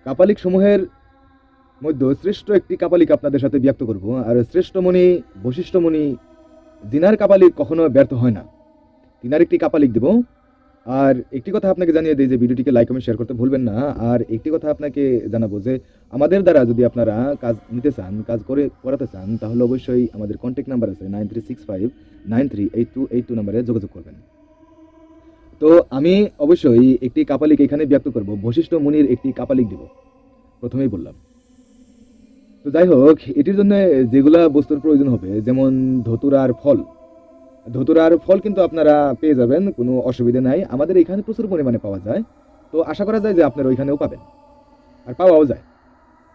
কাপালিক সমূহের মধ্যে শ্রেষ্ঠ একটি কাপালিক আপনাদের সাথে ব্যক্ত করব। আর শ্রেষ্ঠমণি বৈশিষ্ট্যমণি দিনার কাপালিক কখনো ব্যর্থ হয় না, তিনার একটি কাপালিক দেব। আর একটি কথা আপনাকে জানিয়ে দিই যে ভিডিওটিকে লাইক কমেন্ট শেয়ার করতে ভুলবেন না। আর একটি কথা আপনাকে জানাবো যে আমাদের দ্বারা যদি আপনারা কাজ নিতে চান, কাজ করে করাতে চান, তাহলে অবশ্যই আমাদের কন্ট্যাক্ট নাম্বার আছে 9365938282 নাম্বারে যোগাযোগ করবেন। তো আমি অবশ্যই একটি কাপালিক এখানে ব্যক্ত করব, বৈশিষ্ট্য মুনির একটি কাপালিক দেব, প্রথমেই বললাম। তো যাই হোক, এটির জন্য যেগুলা বস্তুর প্রয়োজন হবে, যেমন ধতুরার ফল, ধতুরার ফল কিন্তু আপনারা পেয়ে যাবেন, কোনো অসুবিধা নাই, আমাদের এখানে প্রচুর পরিমাণে পাওয়া যায়। তো আশা করা যায় যে আপনারা ওইখানেও পাবেন, আর পাওয়াও যায়।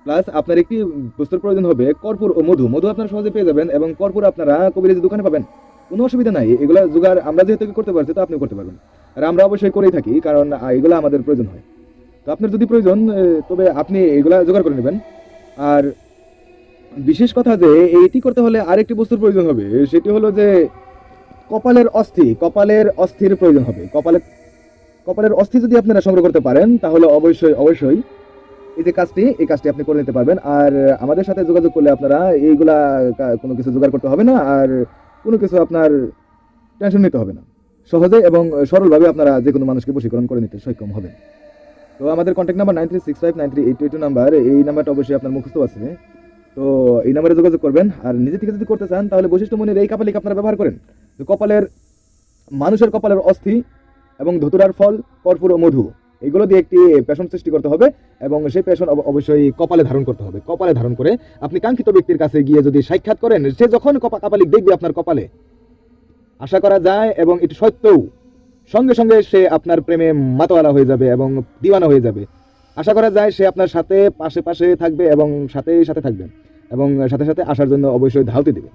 প্লাস আপনার একটি বস্তুর প্রয়োজন হবে কর্পূর ও মধু, মধু আপনারা সহজে পেয়ে যাবেন, এবং কর্পূর আপনারা কবিরাজি দোকানে পাবেন, কোনো অসুবিধা নাই। এগুলা জোগাড় আমরা যেহেতু করতে পারছি, তো আপনিও করতে পারবেন, আর আমরা অবশ্যই করেই থাকি, কারণ এগুলো আমাদের প্রয়োজন হয়। তো আপনার যদি প্রয়োজন, তবে আপনি এগুলা জোগাড় করে নেবেন। আর বিশেষ কথা যে এইটি করতে হলে আরেকটি বস্তুর প্রয়োজন হবে, সেটি হলো যে কপালের অস্থি, কপালের অস্থির প্রয়োজন হবে। কপালের অস্থি যদি আপনারা সংগ্রহ করতে পারেন, তাহলে অবশ্যই অবশ্যই এই কাজটি আপনি করে নিতে পারবেন। আর আমাদের সাথে যোগাযোগ করলে আপনারা এইগুলা কোনো কিছু জোগাড় করতে হবে না, আর কোনো কিছু আপনার টেনশন নিতে হবে না। সহজে এবং সরলভাবে আপনারা যে কোনো মানুষকে বশীকরণ করে নিতে সক্ষম হবেন। তো আমাদের কন্ট্যাক্ট নাম্বার 9365938282 নাম্বার, এই নাম্বারটা অবশ্যই আপনার মুখস্থ আছে। তো এই নাম্বারে যোগাযোগ করবেন। আর নিজে থেকে যদি করতে চান, তাহলে বৈশিষ্ট্যমণির এই কাপালিক আপনারা ব্যবহার করেন। তো মানুষের কপালের অস্থি এবং ধতুরার ফল, কর্পূর ও মধু, এগুলো দিয়ে একটি পেশন সৃষ্টি করতে হবে, এবং সেই পেশন অবশ্যই কপালে ধারণ করতে হবে। কপালে ধারণ করে আপনি কাঙ্ক্ষিত ব্যক্তির কাছে গিয়ে যদি সাক্ষাৎ করেন, সে যখন কাপালিক দেখবে আপনার কপালে, আশা করা যায় এবং এটি সত্যও, সঙ্গে সঙ্গে সে আপনার প্রেমে মাতোয়ারা হয়ে যাবে এবং দিওয়ানা হয়ে যাবে। আশা করা যায় সে আপনার সাথে পাশে পাশে থাকবে এবং সাথে সাথে থাকবে, এবং সাথে সাথে আসার জন্য অবশ্যই ধাওতি দেবে।